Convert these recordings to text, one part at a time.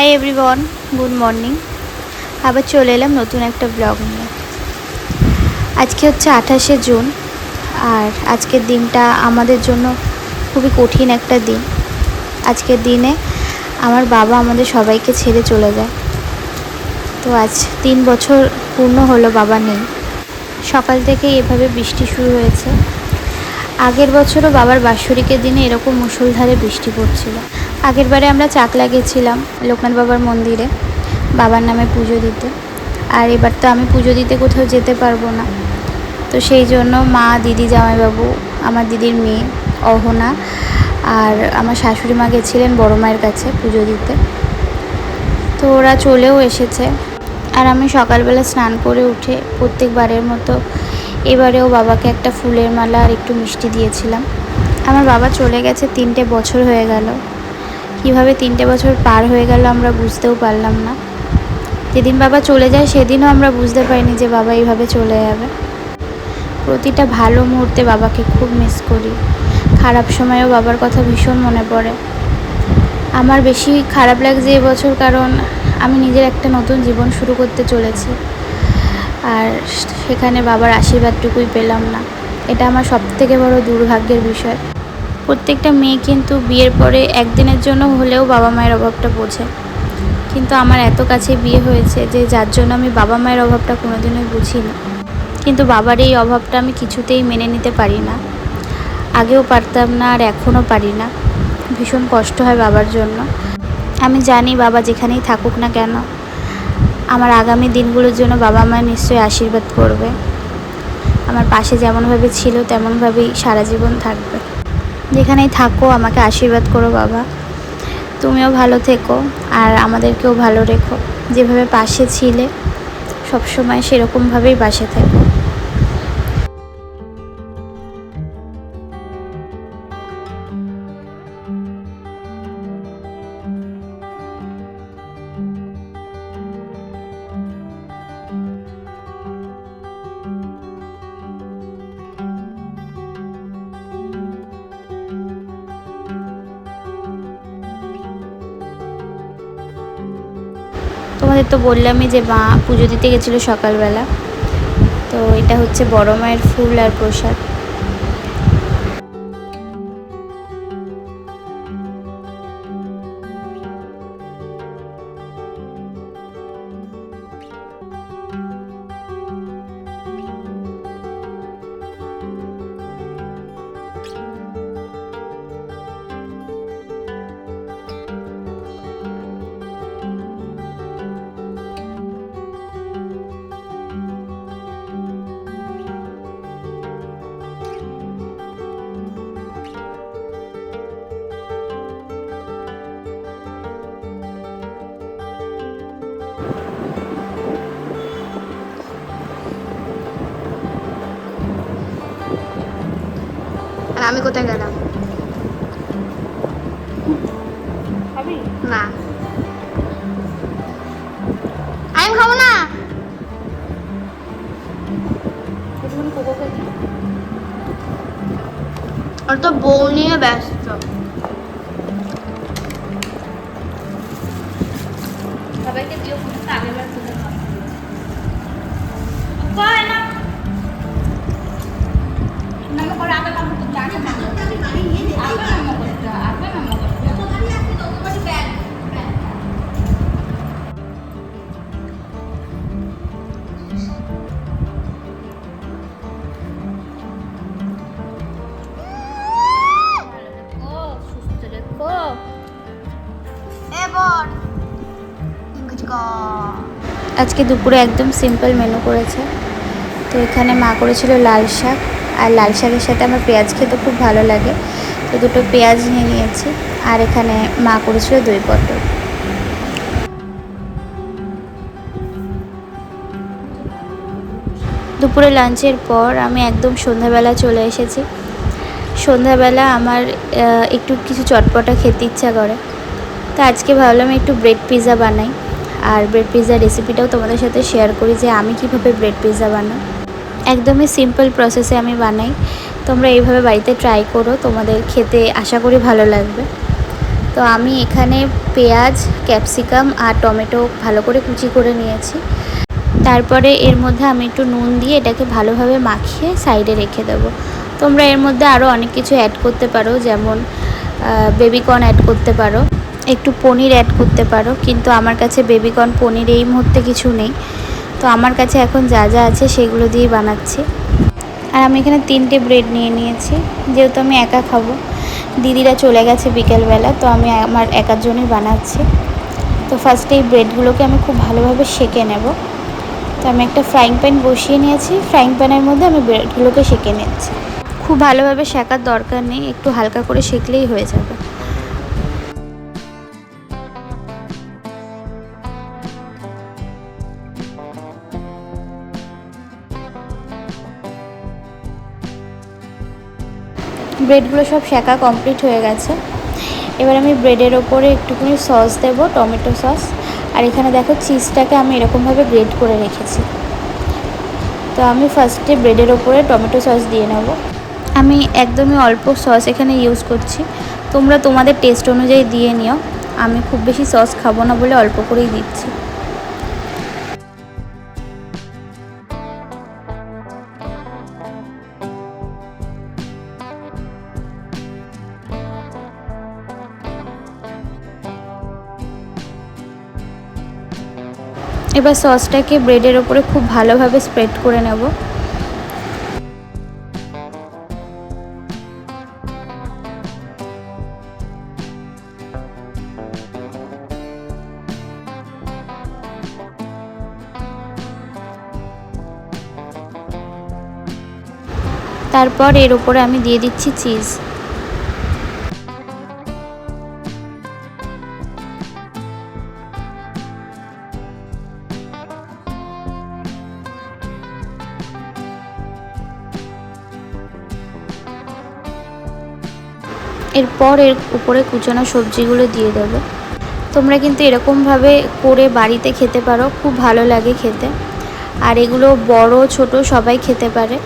Hi everyone, good morning. আবার চলে এলাম নতুন একটা ব্লগ নিয়ে। আজকে হচ্ছে 28শে জুন, আর আজকের দিনটা আমাদের জন্য খুবই কঠিন একটা দিন। আজকের দিনে আমার বাবা আমাদের সবাইকে ছেড়ে চলে যায়। তো আজ 3 বছর পূর্ণ হলো বাবা নেই। সকাল থেকে এভাবে বৃষ্টি শুরু হয়েছে। আগের বছরও বাবার বাৎসরিকের দিনে এরকম মুষলধারে বৃষ্টি পড়ছিল। আগের বারে আমরা চাকলা গেছিলাম লোকনাথ বাবার মন্দিরে বাবার নামে পুজো দিতে, আর এবার তো আমি পুজো দিতে কোথাও যেতে পারবো না। তো সেই জন্য মা, দিদি, জামাইবাবু, আমার দিদির মেয়ে অহনা আর আমার শাশুড়ি মা গেছিলেন বড় মায়ের কাছে পুজো দিতে। তো ওরা চলেও এসেছে, আর আমি সকালবেলা স্নান করে উঠে প্রত্যেকবারের মতো এবারেও বাবাকে একটা ফুলের মালা আর একটু মিষ্টি দিয়েছিলাম। আমার বাবা চলে গেছে 3টে বছর হয়ে গেল। কীভাবে 3টে বছর পার হয়ে গেল আমরা বুঝতেও পারলাম না। যেদিন বাবা চলে যায় সেদিনও আমরা বুঝতে পারিনি যে বাবা এইভাবে চলে যাবে। প্রতিটা ভালো মুহূর্তে বাবাকে খুব মিস করি। খারাপ সময়েও বাবার কথা ভীষণ মনে পড়ে। আমার বেশি খারাপ লাগছে এবছর, কারণ আমি নিজের একটা নতুন জীবন শুরু করতে চলেছি, আর সেখানে বাবার আশীর্বাদটুকুই পেলাম না। এটা আমার সবথেকে বড় দুর্ভাগ্যের বিষয়। প্রত্যেকটা মেয়ে কিন্তু বিয়ের পরে একদিনের জন্য হলেও বাবা মায়ের অভাবটা বোঝে, কিন্তু আমার এত কাছে বিয়ে হয়েছে যে যার জন্য আমি বাবা মায়ের অভাবটা কোনোদিনই বুঝিনি। কিন্তু বাবার এই অভাবটা আমি কিছুতেই মেনে নিতে পারি না। আগেও পারতাম না, আর এখনও পারি না। ভীষণ কষ্ট হয় বাবার জন্য। আমি জানি বাবা যেখানেই থাকুক না কেন, আমার আগামী দিনগুলোর জন্য বাবা মা নিশ্চয়ই আশীর্বাদ করবে। আমার পাশে যেমনভাবে ছিল তেমনভাবেই সারা জীবন থাকবে। যেখানেই থাকো আমাকে আশীর্বাদ করো বাবা। তুমিও ভালো থেকো আর আমাদেরকেও ভালো রেখো। যেভাবে পাশে ছিলে সবসময় সেরকমভাবেই পাশে থেকো। তোমাদের তো বললামই যে মা পুজো দিতে গেছিলো সকালবেলা। তো এটা হচ্ছে বড় মায়ের ফুল আর প্রসাদ। আমি কোথায় গেলাম? না, আমি খাবো না। আর তো বউ নিয়ে ব্যস্ত। সবাইকে দিও আগেবার আজকে দুপুরে একদম সিম্পল মেনু করেছে। তো এখানে মা করেছিল লাল শাক, আর লাল শাকের সাথে আমার পেঁয়াজ খেতে খুব ভালো লাগে, তো দুটো পেঁয়াজ নিয়ে নিয়েছি। আর এখানে মা করেছিল দই পটল। দুপুরে লাঞ্চের পর আমি একদম সন্ধ্যাবেলা চলে এসেছি। সন্ধ্যাবেলা আমার একটু কিছু চটপটা খেতে ইচ্ছা করে, তো আজকে ভাবলাম একটু ব্রেড পিৎজা বানাই, আর ব্রেড পিৎজার রেসিপিটাও তোমাদের সাথে শেয়ার করি যে আমি কীভাবে ব্রেড পিৎজা বানাই। একদমই সিম্পল প্রসেসে আমি বানাই। তোমরা এইভাবে বাড়িতে ট্রাই করো, তোমাদের খেতে আশা করি ভালো লাগবে। তো আমি এখানে পেঁয়াজ, ক্যাপসিকাম আর টমেটো ভালো করে কুচি করে নিয়েছি। তারপরে এর মধ্যে আমি একটু নুন দিয়ে এটাকে ভালোভাবে মাখিয়ে সাইডে রেখে দেবো। তোমরা এর মধ্যে আরও অনেক কিছু অ্যাড করতে পারো, যেমন বেবিকর্ন অ্যাড করতে পারো, একটু পনির অ্যাড করতে পারো, কিন্তু আমার কাছে বেবিকর্ন পনির এই মুহূর্তে কিছু নেই। তো আমার কাছে এখন যা যা আছে সেগুলো দিয়েই বানাচ্ছি। আর আমি এখানে 3টে ব্রেড নিয়ে নিয়েছি, যেহেতু আমি একা খাবো। দিদিরা চলে গেছে বিকেলবেলা, তো আমি আমার একার জন্যই বানাচ্ছি। তো ফার্স্টে এই ব্রেডগুলোকে আমি খুব ভালোভাবে সেঁকে নেব। তো আমি একটা ফ্রাইং প্যান বসিয়ে নিয়েছি, ফ্রাইং প্যানের মধ্যে আমি ব্রেডগুলোকে সেঁকে নিচ্ছি। খুব ভালোভাবে সেঁকার দরকার নেই, একটু হালকা করে সেঁকলেই হয়ে যাবে। ব্রেডগুলো সব সেঁকা কমপ্লিট হয়ে গেছে। এবার আমি ব্রেডের ওপরে একটুখানি সস দেব, টমেটো সস। আর এখানে দেখো চিজটাকে আমি এরকমভাবে গ্রেট করে রেখেছি। তো আমি ফার্স্টে ব্রেডের ওপরে টমেটো সস দিয়ে নেব। আমি একদমই অল্প সস এখানে ইউজ করছি, তোমরা তোমাদের টেস্ট অনুযায়ী দিয়ে নিও। আমি খুব বেশি সস খাবো না বলে অল্প করেই দিচ্ছি। এবার সসটাকে ব্রেডের ওপরে খুব ভালোভাবে স্প্রেড করে নেব। তারপর এর উপরে আমি দিয়ে দিচ্ছি চিজ। এরপর এর উপরে কুচানো সবজিগুলো দিয়ে দেবো। তোমরা কিন্তু এরকমভাবে করে বাড়িতে খেতে পারো, খুব ভালো লাগে খেতে। আর এগুলো বড় ছোট সবাই খেতে পারে।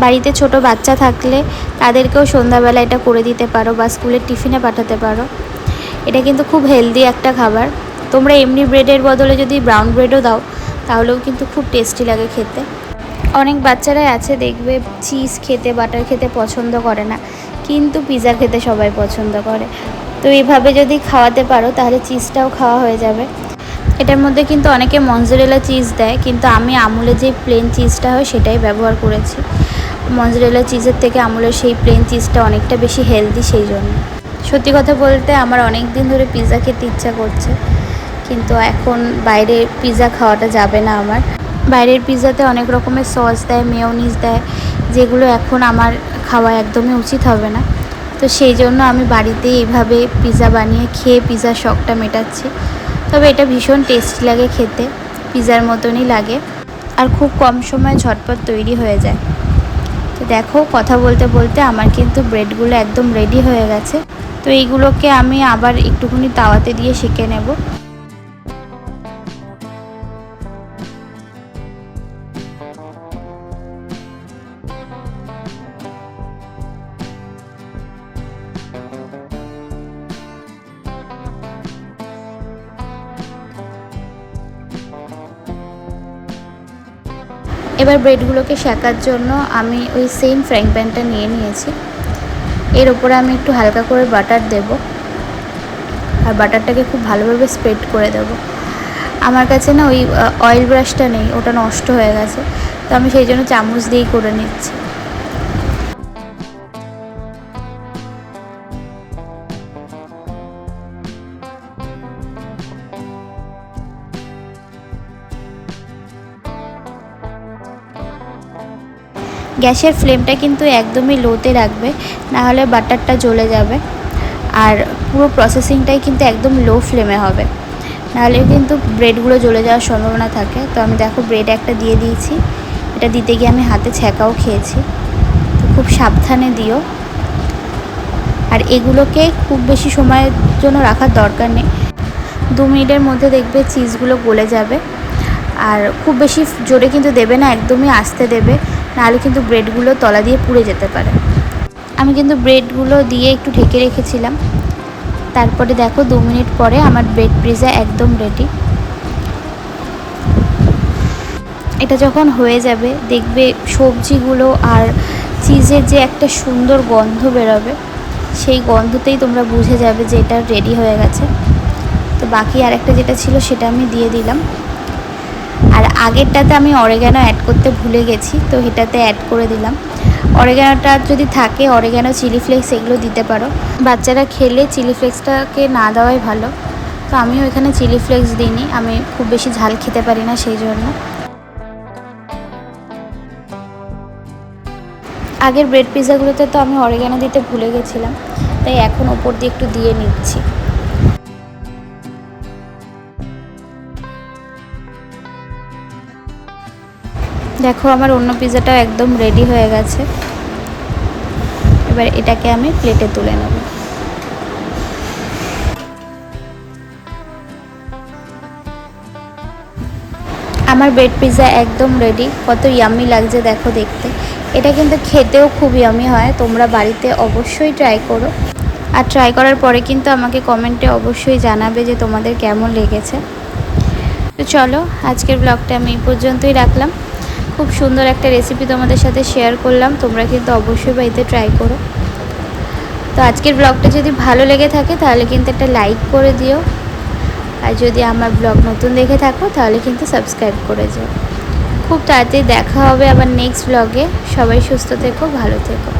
বাড়িতে ছোট বাচ্চা থাকলে তাদেরকেও সন্ধ্যাবেলা এটা করে দিতে পারো বা স্কুলের টিফিনে পাঠাতে পারো। এটা কিন্তু খুব হেলদি একটা খাবার। তোমরা এমনি ব্রেডের বদলে যদি ব্রাউন ব্রেডও দাও তাহলেও কিন্তু খুব টেস্টি লাগে খেতে। অনেক বাচ্চারাই আছে দেখবে চিজ খেতে, বাটার খেতে পছন্দ করে না, কিন্তু পিৎজা খেতে সবাই পছন্দ করে। তো এইভাবে যদি খাওয়াতে পারো তাহলে চিজটাও খাওয়া হয়ে যাবে। এটার মধ্যে কিন্তু অনেকে মজরেলা চিজ দেয়, কিন্তু আমি আমুলের যে প্লেন চিজটা হয় সেটাই ব্যবহার করেছি। মজরেলা চিজের থেকে আমুলের সেই প্লেন চিজটা অনেকটা বেশি হেলদি, সেই জন্য। সত্যি কথা বলতে আমার অনেক দিন ধরে পিৎজা খেতে ইচ্ছা করছে, কিন্তু এখন বাইরে পিৎজা খাওয়াটা যাবে না আমার। বাইরের পিৎজাতে অনেক রকমের সস দেয়, মেয়োনিজ দেয়, যেগুলো এখন আমার খাওয়া একদমই উচিত হবে না। তো সেই জন্য আমি বাড়িতেই এইভাবে পিৎজা বানিয়ে খেয়ে পিৎজার শখটা মেটাচ্ছি। তবে এটা ভীষণ টেস্টি লাগে খেতে, পিৎজার মতনই লাগে, আর খুব কম সময়ে ঝটপট তৈরি হয়ে যায়। তো দেখো কথা বলতে বলতে আমার কিন্তু ব্রেডগুলো একদম রেডি হয়ে গেছে। তো এইগুলোকে আমি আবার একটুখানি তাওয়াতে দিয়ে সেঁকে নেব। এবার ব্রেডগুলোকে সেঁকার জন্য আমি ওই সেম ফ্রাইং প্যানটা নিয়ে নিয়েছি। এর ওপরে আমি একটু হালকা করে বাটার দেব, আর বাটারটাকে খুব ভালোভাবে স্প্রেড করে দেব। আমার কাছে না ওই অয়েল ব্রাশটা নেই, ওটা নষ্ট হয়ে গেছে, তো আমি সেই জন্য চামচ দিয়েই করে নিচ্ছি। গ্যাসের ফ্লেমটা কিন্তু একদমই লোতে রাখবে, নাহলে বাটারটা জ্বলে যাবে। আর পুরো প্রসেসিংটাই কিন্তু একদম লো ফ্লেমে হবে, নাহলে কিন্তু ব্রেডগুলো জ্বলে যাওয়ার সম্ভাবনা থাকে। তো আমি দেখো ব্রেড একটা দিয়ে দিয়েছি, এটা দিতে গিয়ে আমি হাতে ছ্যাঁকাও খেয়েছি। তো খুব সাবধানে দিও। আর এগুলোকে খুব বেশি সময়ের জন্য রাখার দরকার নেই, 2 মিনিটের মধ্যে দেখবে চিজগুলো গলে যাবে। আর খুব বেশি জোরে কিন্তু দেবে না, একদমই আস্তে দেবে, নাহলে কিন্তু ব্রেডগুলো তলা দিয়ে পুড়ে যেতে পারে। আমি কিন্তু ব্রেডগুলো দিয়ে একটু ঢেকে রেখেছিলাম, তারপরে দেখো 2 মিনিট পরে আমার ব্রেড পিৎজা একদম রেডি। এটা যখন হয়ে যাবে দেখবে সবজিগুলো আর চিজের যে একটা সুন্দর গন্ধ বেরোবে, সেই গন্ধতেই তোমরা বুঝে যাবে যে এটা রেডি হয়ে গেছে। তো বাকি আরেকটা যেটা ছিল সেটা আমি দিয়ে দিলাম। আর আগেরটাতে আমি অরিগ্যানো অ্যাড করতে ভুলে গেছি, তো এটাতে অ্যাড করে দিলাম। অরিগ্যানোটা যদি থাকে, অরিগ্যানো, চিলি ফ্লেক্স এগুলো দিতে পারো। বাচ্চারা খেলে চিলি ফ্লেক্সটাকে না দেওয়াই ভালো। তো আমিও এখানে চিলি ফ্লেক্স দিইনি, আমি খুব বেশি ঝাল খেতে পারি না, সেই জন্য। আগের ব্রেড পিৎজাগুলোতে তো আমি অরিগ্যানো দিতে ভুলে গেছিলাম, তাই এখন ওপর দিয়ে একটু দিয়ে নিচ্ছি। দেখো আমার অন্য পিৎজাটাও একদম রেডি হয়ে গেছে। এবার এটাকে আমি প্লেটে তুলে নেব। আমার ব্রেড পিৎজা একদম রেডি। কত ইয়াম্মি লাগছে দেখো দেখতে। এটা কিন্তু খেতেও খুব ইয়াম্মি হয়, তোমরা বাড়িতে অবশ্যই ট্রাই করো। আর ট্রাই করার পরে কিন্তু আমাকে কমেন্টে অবশ্যই জানাবে যে তোমাদের কেমন লেগেছে। তো চলো, আজকের ব্লগটা আমি এই পর্যন্তই রাখলাম। খুব সুন্দর একটা রেসিপি তোমাদের সাথে শেয়ার করলাম, তোমরা কিন্তু অবশ্যই বাড়িতে ট্রাই করো। তো আজকের ব্লগটা যদি ভালো লেগে থাকে তাহলে কিন্তু একটা লাইক করে দিও। আর যদি আমার ব্লগ নতুন দেখে থাকো তাহলে কিন্তু সাবস্ক্রাইব করে যাও। খুব তাড়াতাড়ি দেখা হবে আবার নেক্সট ব্লগে। সবাই সুস্থ থেকো, ভালো থেকো।